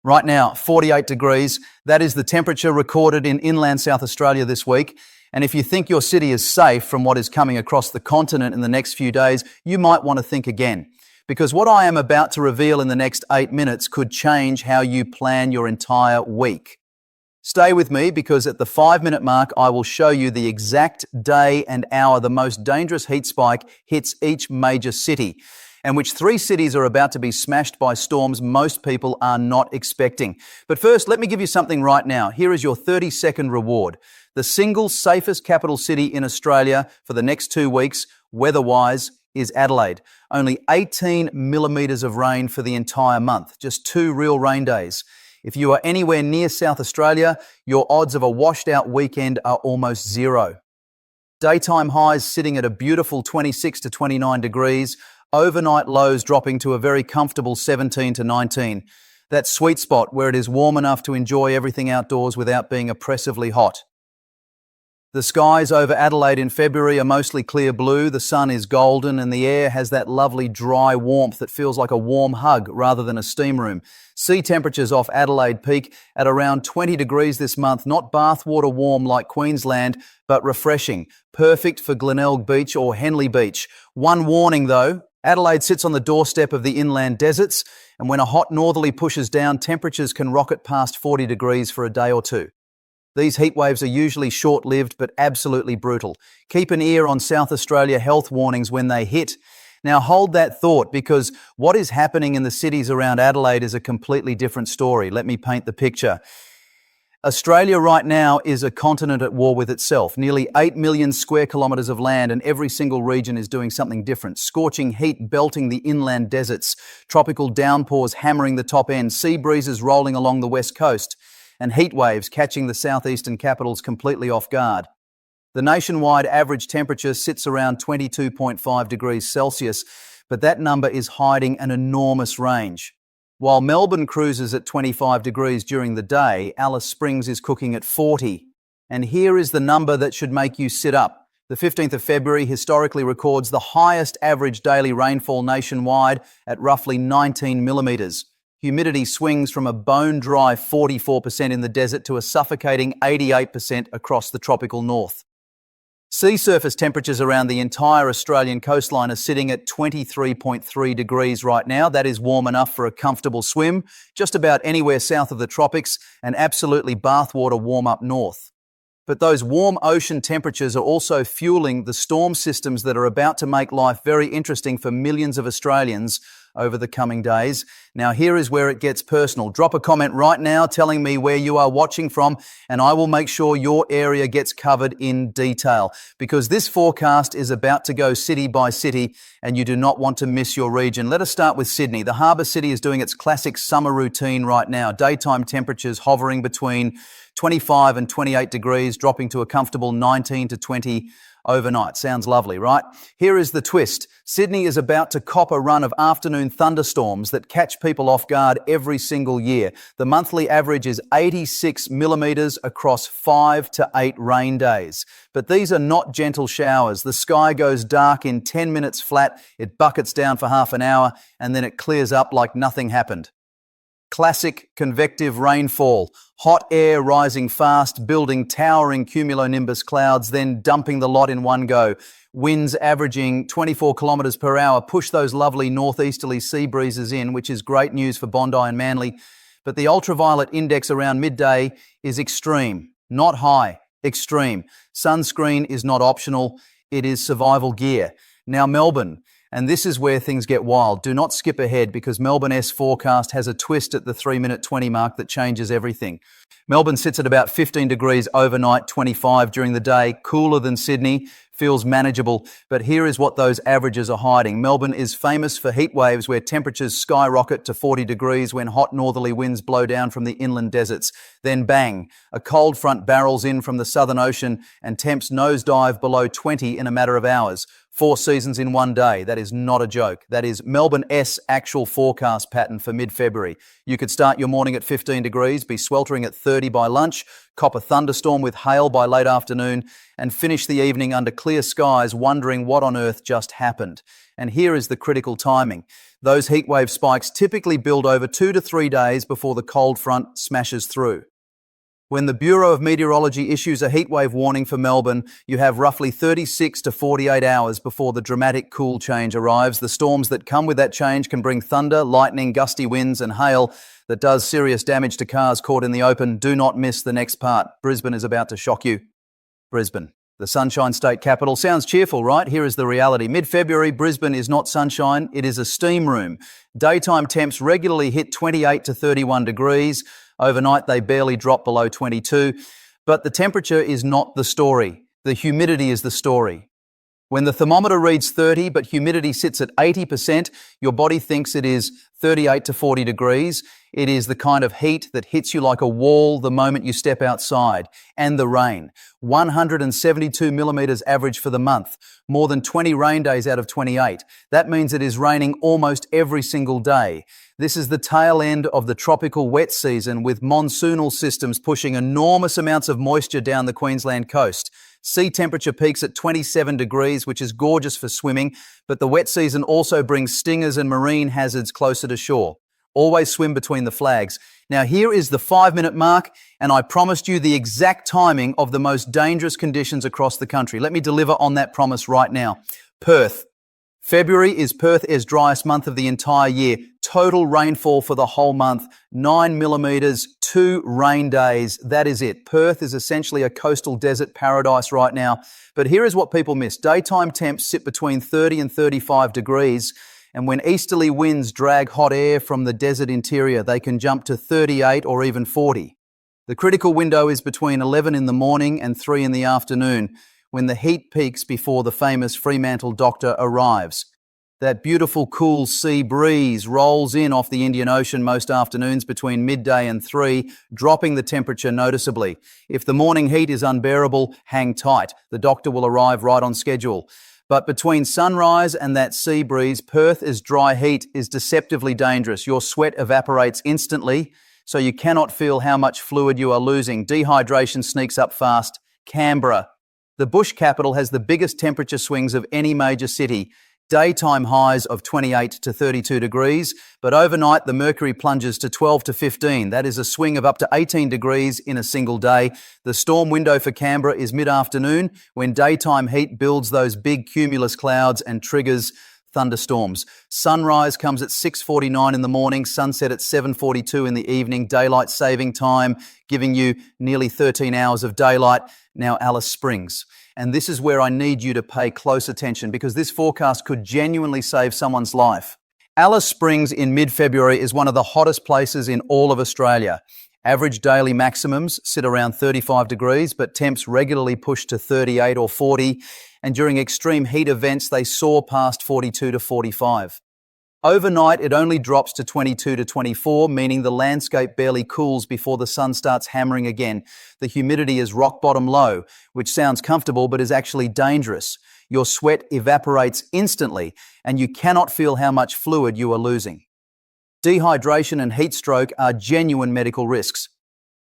Right now, 48 degrees. That is the temperature recorded in inland South Australia this week. And if you think your city is safe from what is coming across the continent in the next few days, you might want to think again. Because what I am about to reveal in the next 8 minutes could change how you plan your entire week. Stay with me because at the 5-minute mark, I will show you the exact day and hour the most dangerous heat spike hits each major city, and which 3 cities are about to be smashed by storms most people are not expecting. But first, let me give you something right now. Here is your 30-second reward. The single safest capital city in Australia for the next 2 weeks, weather-wise, is Adelaide. Only 18 millimetres of rain for the entire month, just 2 real rain days. If you are anywhere near South Australia, your odds of a washed-out weekend are almost zero. Daytime highs sitting at a beautiful 26 to 29 degrees, overnight lows dropping to a very comfortable 17 to 19. That sweet spot where it is warm enough to enjoy everything outdoors without being oppressively hot. The skies over Adelaide in February are mostly clear blue, the sun is golden, and the air has that lovely dry warmth that feels like a warm hug rather than a steam room. Sea temperatures off Adelaide peak at around 20 degrees this month, not bathwater warm like Queensland, but refreshing. Perfect for Glenelg Beach or Henley Beach. One warning though, Adelaide sits on the doorstep of the inland deserts, and when a hot northerly pushes down, temperatures can rocket past 40 degrees for a day or two. These heat waves are usually short-lived but absolutely brutal. Keep an ear on South Australia health warnings when they hit. Now hold that thought because what is happening in the cities around Adelaide is a completely different story. Let me paint the picture. Australia right now is a continent at war with itself. Nearly 8 million square kilometres of land and every single region is doing something different. Scorching heat belting the inland deserts, tropical downpours hammering the top end, sea breezes rolling along the west coast, and heat waves catching the southeastern capitals completely off guard. The nationwide average temperature sits around 22.5 degrees Celsius, but that number is hiding an enormous range. While Melbourne cruises at 25 degrees during the day, Alice Springs is cooking at 40. And here is the number that should make you sit up. The 15th of February historically records the highest average daily rainfall nationwide at roughly 19 millimetres. Humidity swings from a bone-dry 44% in the desert to a suffocating 88% across the tropical north. Sea surface temperatures around the entire Australian coastline are sitting at 23.3 degrees right now. That is warm enough for a comfortable swim, just about anywhere south of the tropics, and absolutely bathwater warm up north. But those warm ocean temperatures are also fueling the storm systems that are about to make life very interesting for millions of Australians over the coming days. Now here is where it gets personal. Drop a comment right now telling me where you are watching from and I will make sure your area gets covered in detail because this forecast is about to go city by city and you do not want to miss your region. Let us start with Sydney. The harbour city is doing its classic summer routine right now. Daytime temperatures hovering between 25 and 28 degrees, dropping to a comfortable 19 to 20 overnight. Sounds lovely, right? Here is the twist. Sydney is about to cop a run of afternoon thunderstorms that catch people off guard every single year. The monthly average is 86 millimetres across 5 to 8 rain days. But these are not gentle showers. The sky goes dark in 10 minutes flat, it buckets down for half an hour, and then it clears up like nothing happened. Classic convective rainfall. Hot air rising fast, building towering cumulonimbus clouds, then dumping the lot in one go. Winds averaging 24 kilometres per hour push those lovely northeasterly sea breezes in, which is great news for Bondi and Manly. But the ultraviolet index around midday is extreme, not high, extreme. Sunscreen is not optional, it is survival gear. Now Melbourne. And this is where things get wild. Do not skip ahead because Melbourne's forecast has a twist at the 3-minute 20 mark that changes everything. Melbourne sits at about 15 degrees overnight, 25 during the day, cooler than Sydney, feels manageable. But here is what those averages are hiding. Melbourne is famous for heat waves where temperatures skyrocket to 40 degrees when hot northerly winds blow down from the inland deserts. Then bang, a cold front barrels in from the Southern Ocean and temps nosedive below 20 in a matter of hours. 4 seasons in one day. That is not a joke. That is Melbourne-S actual forecast pattern for mid-February. You could start your morning at 15 degrees, be sweltering at 30 by lunch, cop a thunderstorm with hail by late afternoon, and finish the evening under clear skies wondering what on earth just happened. And here is the critical timing. Those heatwave spikes typically build over 2 to 3 days before the cold front smashes through. When the Bureau of Meteorology issues a heatwave warning for Melbourne, you have roughly 36 to 48 hours before the dramatic cool change arrives. The storms that come with that change can bring thunder, lightning, gusty winds and hail that does serious damage to cars caught in the open. Do not miss the next part. Brisbane is about to shock you. Brisbane, the Sunshine State capital. Sounds cheerful, right? Here is the reality. Mid-February, Brisbane is not sunshine. It is a steam room. Daytime temps regularly hit 28 to 31 degrees. Overnight, they barely drop below 22. But the temperature is not the story. The humidity is the story. When the thermometer reads 30, but humidity sits at 80%, your body thinks it is 38 to 40 degrees. It is the kind of heat that hits you like a wall the moment you step outside. And the rain. 172 millimetres average for the month. More than 20 rain days out of 28. That means it is raining almost every single day. This is the tail end of the tropical wet season, with monsoonal systems pushing enormous amounts of moisture down the Queensland coast. Sea temperature peaks at 27 degrees, which is gorgeous for swimming, but the wet season also brings stingers and marine hazards closer to shore. Always swim between the flags. Now here is the 5-minute mark, and I promised you the exact timing of the most dangerous conditions across the country. Let me deliver on that promise right now. Perth. February is Perth's driest month of the entire year. Total rainfall for the whole month, 9 millimetres, 2 rain days. That is it. Perth is essentially a coastal desert paradise right now. But here is what people miss. Daytime temps sit between 30 and 35 degrees. And when easterly winds drag hot air from the desert interior, they can jump to 38 or even 40. The critical window is between 11 in the morning and 3 in the afternoon, when the heat peaks before the famous Fremantle doctor arrives. That beautiful cool sea breeze rolls in off the Indian Ocean most afternoons between midday and 3, dropping the temperature noticeably. If the morning heat is unbearable, hang tight. The doctor will arrive right on schedule. But between sunrise and that sea breeze, Perth's dry heat is deceptively dangerous. Your sweat evaporates instantly, so you cannot feel how much fluid you are losing. Dehydration sneaks up fast. Canberra. The bush capital has the biggest temperature swings of any major city. Daytime highs of 28 to 32 degrees, but overnight the mercury plunges to 12 to 15. That is a swing of up to 18 degrees in a single day. The storm window for Canberra is mid-afternoon, when daytime heat builds those big cumulus clouds and triggers thunderstorms. Sunrise comes at 6:49 in the morning, sunset at 7:42 in the evening, daylight saving time, giving you nearly 13 hours of daylight. Now Alice Springs. And this is where I need you to pay close attention, because this forecast could genuinely save someone's life. Alice Springs in mid-February is one of the hottest places in all of Australia. Average daily maximums sit around 35 degrees, but temps regularly push to 38 or 40. And during extreme heat events, they soar past 42 to 45. Overnight, it only drops to 22 to 24, meaning the landscape barely cools before the sun starts hammering again. The humidity is rock bottom low, which sounds comfortable but is actually dangerous. Your sweat evaporates instantly, and you cannot feel how much fluid you are losing. Dehydration and heat stroke are genuine medical risks.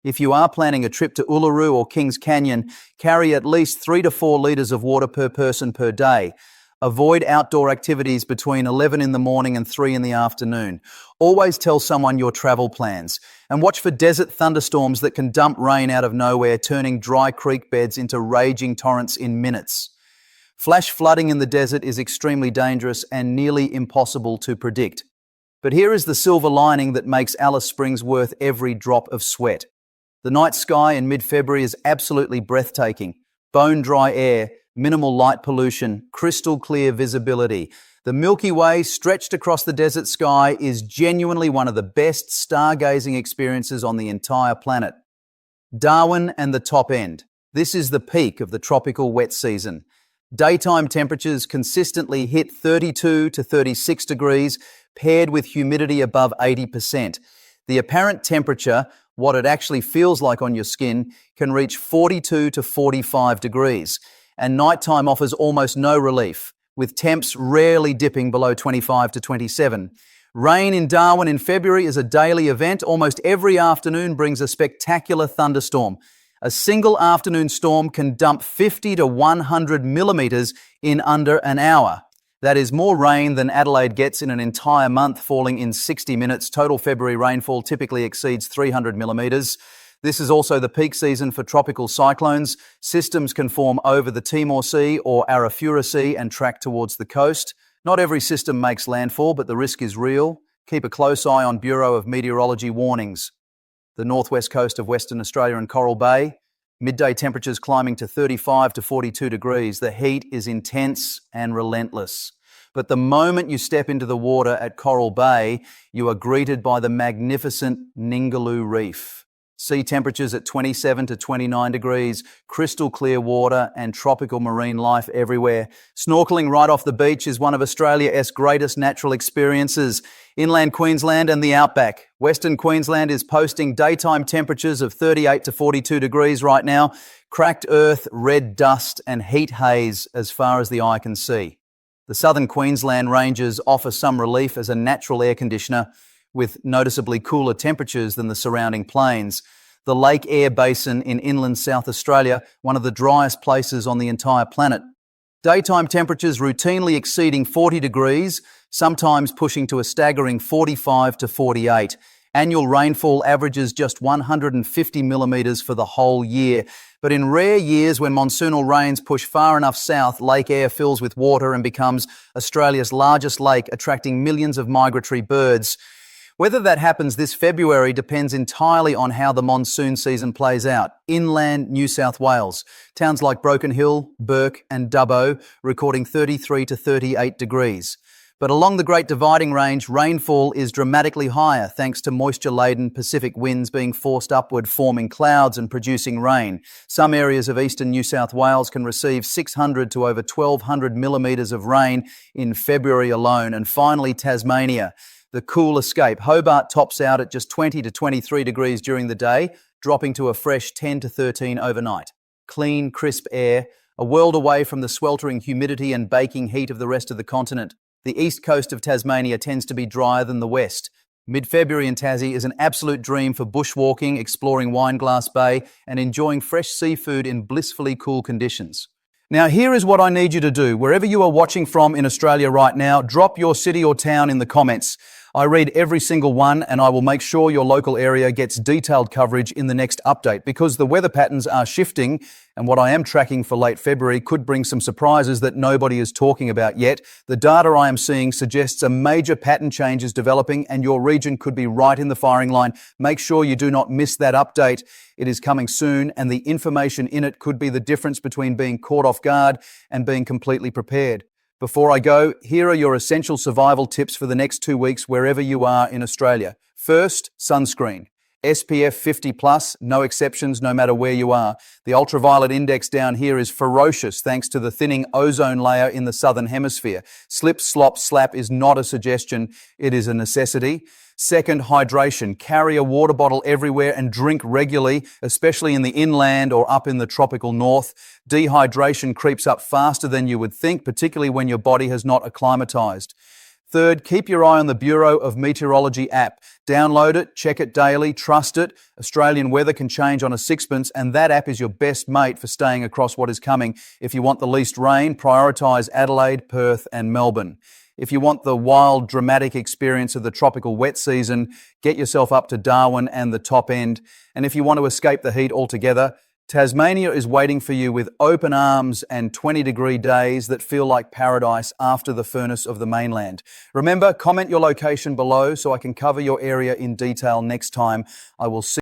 If you are planning a trip to Uluru or Kings Canyon, carry at least 3 to 4 litres of water per person per day. Avoid outdoor activities between 11 in the morning and 3 in the afternoon. Always tell someone your travel plans. And watch for desert thunderstorms that can dump rain out of nowhere, turning dry creek beds into raging torrents in minutes. Flash flooding in the desert is extremely dangerous and nearly impossible to predict. But here is the silver lining that makes Alice Springs worth every drop of sweat. The night sky in mid-February is absolutely breathtaking. Bone-dry air, minimal light pollution, crystal clear visibility. The Milky Way stretched across the desert sky is genuinely one of the best stargazing experiences on the entire planet. Darwin and the top end. This is the peak of the tropical wet season. Daytime temperatures consistently hit 32 to 36 degrees, paired with humidity above 80%. The apparent temperature, what it actually feels like on your skin, can reach 42 to 45 degrees. And nighttime offers almost no relief. with temps rarely dipping below 25 to 27. Rain in Darwin in February is a daily event. Almost every afternoon brings a spectacular thunderstorm. A single afternoon storm can dump 50 to 100 millimetres in under an hour. That is more rain than Adelaide gets in an entire month, falling in 60 minutes. Total February rainfall typically exceeds 300 millimetres. This is also the peak season for tropical cyclones. Systems can form over the Timor Sea or Arafura Sea and track towards the coast. Not every system makes landfall, but the risk is real. Keep a close eye on Bureau of Meteorology warnings. The northwest coast of Western Australia and Coral Bay, midday temperatures climbing to 35 to 42 degrees. The heat is intense and relentless. But the moment you step into the water at Coral Bay, you are greeted by the magnificent Ningaloo Reef. Sea temperatures at 27 to 29 degrees, crystal clear water and tropical marine life everywhere. Snorkeling right off the beach is one of Australia's greatest natural experiences. Inland Queensland and the Outback. Western Queensland is posting daytime temperatures of 38 to 42 degrees right now. Cracked earth, red dust and heat haze as far as the eye can see. The southern Queensland ranges offer some relief as a natural air conditioner, with noticeably cooler temperatures than the surrounding plains. The Lake Eyre Basin in inland South Australia, one of the driest places on the entire planet. Daytime temperatures routinely exceeding 40 degrees, sometimes pushing to a staggering 45 to 48. Annual rainfall averages just 150 millimetres for the whole year. But in rare years when monsoonal rains push far enough south, Lake Eyre fills with water and becomes Australia's largest lake, attracting millions of migratory birds. Whether that happens this February depends entirely on how the monsoon season plays out. Inland New South Wales, towns like Broken Hill, Bourke and Dubbo recording 33 to 38 degrees. But along the Great Dividing Range, rainfall is dramatically higher thanks to moisture-laden Pacific winds being forced upward, forming clouds and producing rain. Some areas of eastern New South Wales can receive 600 to over 1,200 millimetres of rain in February alone. And finally, Tasmania. The cool escape. Hobart tops out at just 20 to 23 degrees during the day, dropping to a fresh 10 to 13 overnight. Clean, crisp air, a world away from the sweltering humidity and baking heat of the rest of the continent. The east coast of Tasmania tends to be drier than the west. Mid-February in Tassie is an absolute dream for bushwalking, exploring Wineglass Bay, and enjoying fresh seafood in blissfully cool conditions. Now, here is what I need you to do. Wherever you are watching from in Australia right now, drop your city or town in the comments. I read every single one and I will make sure your local area gets detailed coverage in the next update, because the weather patterns are shifting and what I am tracking for late February could bring some surprises that nobody is talking about yet. The data I am seeing suggests a major pattern change is developing and your region could be right in the firing line. Make sure you do not miss that update. It is coming soon and the information in it could be the difference between being caught off guard and being completely prepared. Before I go, here are your essential survival tips for the next 2 weeks wherever you are in Australia. First, sunscreen. SPF 50+, no exceptions no matter where you are. The ultraviolet index down here is ferocious thanks to the thinning ozone layer in the southern hemisphere. Slip, slop, slap is not a suggestion, it is a necessity. Second, hydration. Carry a water bottle everywhere and drink regularly, especially in the inland or up in the tropical north. Dehydration creeps up faster than you would think, particularly when your body has not acclimatized. Third, keep your eye on the Bureau of Meteorology app. Download it, check it daily, trust it. Australian weather can change on a sixpence, and that app is your best mate for staying across what is coming. If you want the least rain, prioritise Adelaide, Perth and Melbourne. If you want the wild, dramatic experience of the tropical wet season, get yourself up to Darwin and the top end. And if you want to escape the heat altogether, Tasmania is waiting for you with open arms and 20-degree days that feel like paradise after the furnace of the mainland. Remember, comment your location below so I can cover your area in detail next time. I will see